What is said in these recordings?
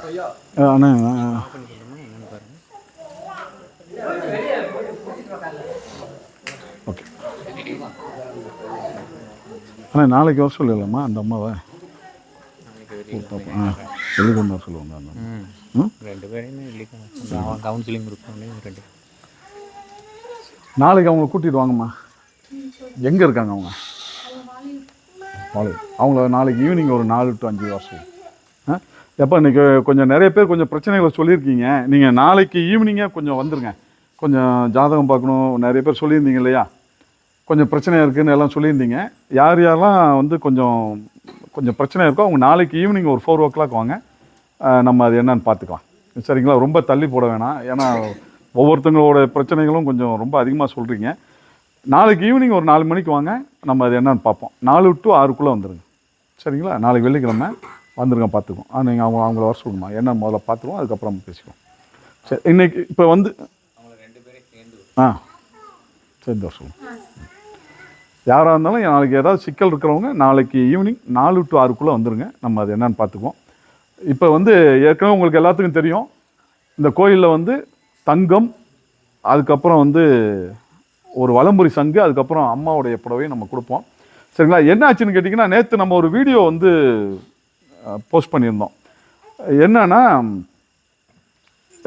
அண்ணா okay அண்ணா நாளைக்கு வர சொல்லலாமா அந்த அம்மாவை வெளிக்கொண்டு வர சொல்லுவாங்க அந்த ரெண்டு பேரையுமே கவுன்சிலிங் கொடுக்கணும். ரெண்டு நாளைக்கு அவங்கள கூட்டிகிட்டு வாங்கம்மா. எங்கே இருக்காங்க அவங்க? அவங்கள நாளைக்கு ஈவினிங் ஒரு 4 to 5 வருஷம். எப்போ இன்றைக்கி கொஞ்சம் நிறைய பேர் கொஞ்சம் பிரச்சனைகளை சொல்லியிருக்கீங்க. நீங்கள் நாளைக்கு ஈவினிங்கே கொஞ்சம் வந்துடுங்க. கொஞ்சம் ஜாதகம் பார்க்கணும் நிறைய பேர் சொல்லியிருந்தீங்க இல்லையா, கொஞ்சம் பிரச்சனையாக இருக்குதுன்னு எல்லாம் சொல்லியிருந்தீங்க. யார் யாரெல்லாம் வந்து கொஞ்சம் கொஞ்சம் பிரச்சனை இருக்கோ அவங்க நாளைக்கு ஈவினிங் ஒரு 4 o'clock வாங்க. நம்ம அது என்னன்னு பார்த்துக்கலாம். சரிங்களா? ரொம்ப தள்ளி போட வேணாம். ஏன்னா ஒவ்வொருத்தங்களோட பிரச்சனைகளும் கொஞ்சம் ரொம்ப அதிகமாக சொல்கிறீங்க. நாளைக்கு ஈவினிங் ஒரு 4 மணிக்கு வாங்க. நம்ம அது என்னன்னு பார்ப்போம். 4 to 6 வந்துடுங்க. சரிங்களா? நாளைக்கு வெள்ளிக்கிழமை வந்துருங்க, பார்த்துக்குவோம். நீங்கள் அவங்கள வர சொல்லுமா என்ன முதல்ல பார்த்துக்குவோம், அதுக்கப்புறம் பேசிக்குவோம். சரி, இன்னைக்கு இப்போ வந்து சேர்ந்து வர சொல்லுங்கள். யாராக இருந்தாலும் நாளைக்கு ஏதாவது சிக்கல் இருக்கிறவங்க நாளைக்கு ஈவினிங் 4 to 6 வந்துடுங்க. நம்ம அது என்னன்னு பார்த்துக்குவோம். இப்போ வந்து ஏற்கனவே உங்களுக்கு எல்லாத்துக்கும் தெரியும், இந்த கோயிலில் வந்து தங்கம், அதுக்கப்புறம் வந்து ஒரு வலம்புரி சங்கு, அதுக்கப்புறம் அம்மாவுடைய புடவையை நம்ம கொடுப்போம். சரிங்களா? என்ன ஆச்சுன்னு கேட்டிங்கன்னா, நேற்று நம்ம ஒரு வீடியோ வந்து போஸ்ட் பண்ணியிருந்தோம். என்னன்னா,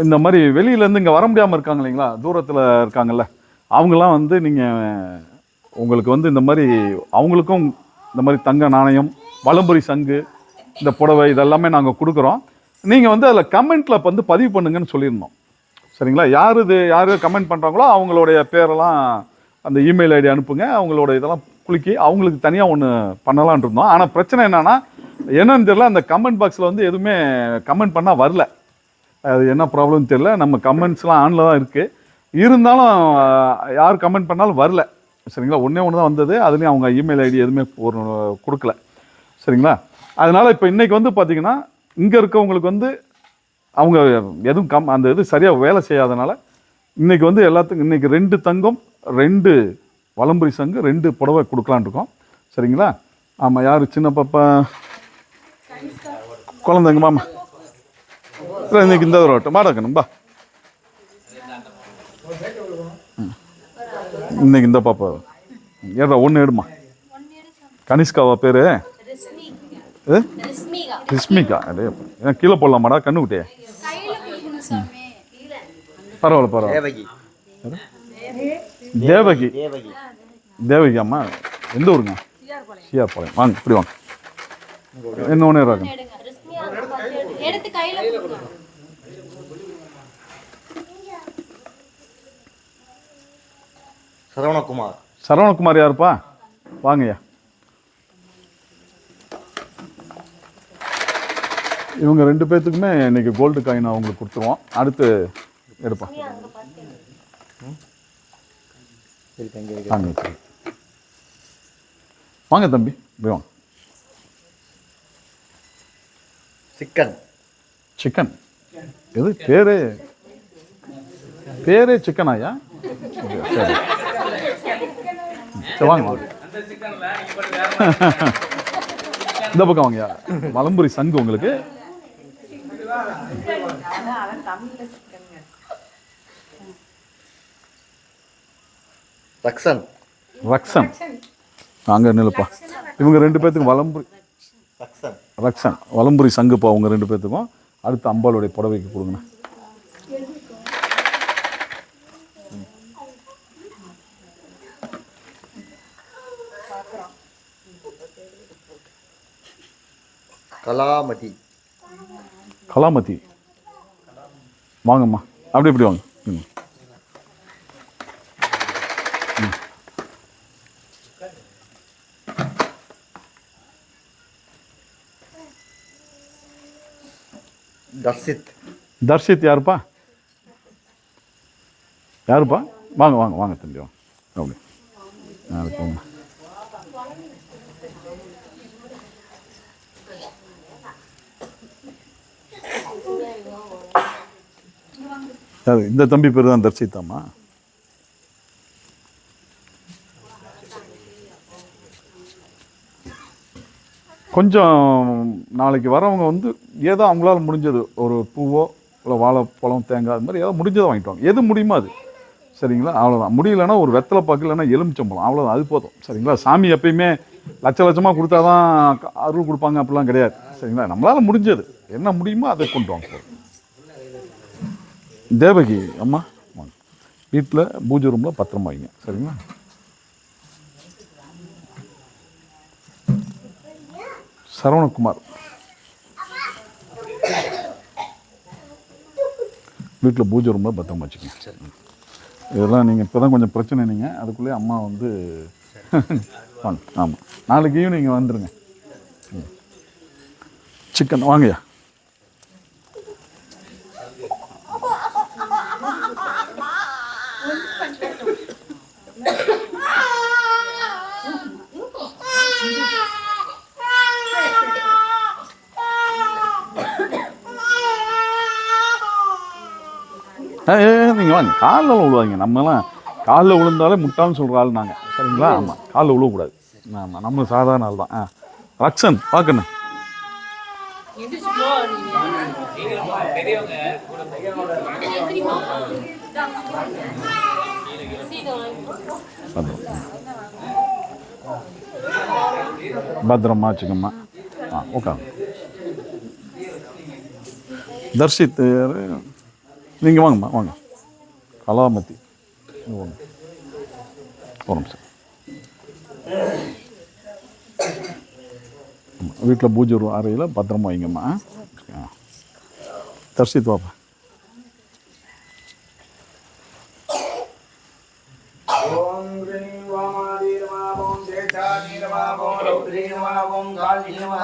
இந்த மாதிரி வெளியிலேருந்து இங்கே வர முடியாமல் இருக்காங்க இல்லைங்களா, தூரத்தில் இருக்காங்கல்ல, அவங்களாம் வந்து நீங்கள் உங்களுக்கு வந்து இந்த மாதிரி அவங்களுக்கும் இந்த மாதிரி தங்க நாணயம், வலம்புரி சங்கு, இந்த புடவை இதெல்லாமே நாங்கள் கொடுக்குறோம். நீங்கள் வந்து அதில் கமெண்ட்டில் வந்து பதிவு பண்ணுங்கன்னு சொல்லியிருந்தோம். சரிங்களா? யார் கமெண்ட் பண்ணுறாங்களோ அவங்களுடைய பேரெல்லாம் அந்த இமெயில் ஐடி அனுப்புங்க. அவங்களோட இதெல்லாம் குலுக்கி அவங்களுக்கு தனியாக ஒன்று பண்ணலான் இருந்தோம். ஆனால் பிரச்சனை என்னன்னு தெரியல, அந்த கமெண்ட் பாக்ஸில் வந்து எதுவுமே கமெண்ட் பண்ணால் வரல. அது என்ன ப்ராப்ளம்னு தெரியல. நம்ம கமெண்ட்ஸ்லாம் ஆனில் தான் இருக்குது, இருந்தாலும் யார் கமெண்ட் பண்ணாலும் வரல. சரிங்களா? ஒன்று தான் வந்தது. அதுலேயும் அவங்க இமெயில் ஐடி எதுவுமே ஒரு கொடுக்கல. சரிங்களா? அதனால் இப்போ இன்றைக்கி வந்து பார்த்திங்கன்னா, இங்கே இருக்கவங்களுக்கு வந்து அவங்க எதுவும் அந்த இது சரியாக வேலை செய்யாதனால இன்றைக்கி வந்து எல்லாத்துக்கும் இன்றைக்கி 2 தங்கம், 2 வலம்புரி சங்கு, 2 புடவை கொடுக்கலான் இருக்கோம். சரிங்களா? ஆமாம். யார்? சின்ன பாப்பா குழந்தைங்க மாமா இல்லை, இன்றைக்கி இந்த வரட்டும் மாடக்கணும்பா. இன்னைக்கு இந்த பாப்பா ஏடா ஒன்று எடுமா. கனிஷ்காவா பேர்? ரிஸ்மிகா. அடே ஏன் கீழே போடலாமாடா கண்ணுக்குட்டியே? பரவாயில்ல. தேவகி. தேவகி அம்மா எந்த ஊருங்க? சிஆர் பாளையம். வாங்க இப்படி வாங்க. என்ன ஒன்று இருக்கு? சரவணகுமார் யாருப்பா? வாங்கய்யா. இவங்க 2 பேர்த்துக்குமே இன்னைக்கு கோல்டு காயின் அவங்களுக்கு கொடுத்துருவோம். அடுத்து எடுப்போம். வாங்க தம்பி, போய் வாங்க. சிக்கன் எது பேரே சிக்கனாயா? சரி சரி வாங்க. இந்த பக்கம் வாங்கயா. வலம்புரி சங்கு உங்களுக்கு. ரக்ஷன் அங்கே நிலுப்பா. இவங்க 2 பேர்த்துக்கும் ரக்ஷன் வலம்புரி சங்குப்பா. அவங்க 2 பேர்த்துக்கும். அடுத்து அம்பாளுடைய புடவைக்கு கொடுங்கண்ணா. கலாமதி வாங்கம்மா. அப்படி இப்படி வாங்க. தர்ஷித் யாருப்பா? வாங்க வாங்க வாங்க தம்பி வாங்க. அப்படி போங்க. இந்த தம்பி பேர் தான் தர்ஷித்தாம்மா. கொஞ்சம் நாளைக்கு வரவங்க வந்து ஏதோ அவங்களால முடிஞ்சது ஒரு பூவோ இல்லை வாழைப்பழம் தேங்காய் அது மாதிரி ஏதோ முடிஞ்சதை வாங்கிட்டு வாங்க. எது முடியுமோ அது. சரிங்களா? அவ்வளோதான். முடியலன்னா ஒரு வெத்தலை பாக்கு இல்லைன்னா எலுமிச்சம்பழம், அவ்வளோதான். அது போதும். சரிங்களா? சாமி எப்பயுமே லட்சமாக கொடுத்தா தான் அருள் கொடுப்பாங்க அப்படிலாம் கிடையாது. சரிங்களா? நம்மளால் முடிஞ்சது என்ன முடியுமோ அதை கொண்டு வாங்க. தேவகி அம்மா வாங்க. வீட்டில் பூஜை ரூமில் பத்திரமா வைங்க. சரிங்களா? சரவணகுமார் வீட்டில் பூஜை ரூமில் பத்திரமா வச்சுக்கோங்க. இதெல்லாம் நீங்கள் இப்போ தான் கொஞ்சம் பிரச்சனை. நீங்கள் அதுக்குள்ளேயே அம்மா வந்து வாங்க. ஆமாம், நாளைக்கு ஈவினிங் வந்துடுங்க. சிக்கன் வாங்கய்யா. நீங்கள் வாங்க. காலில் விழுவாங்க. நம்மலாம் காலில் விழுந்தாலே முட்டான்னு சொல்கிற ஆள் நாங்கள். சரிங்களா? ஆமாம், காலில் விழுவக்கூடாது. ஆமாம், நம்ம சாதாரண ஆள் தான். ரக்ஷன் பார்க்கணும். பத்திரமா வச்சுக்கம்மா. உட்காந்து தர்ஷித் நீங்கள் வாங்கம்மா, வாங்க. கலாமதி வாங்க. ஒரு நிமிஷம். வீட்டில் பூஜை அறையில் பத்திரமா வைங்கம்மா. தர்ஷித் வாப்பா.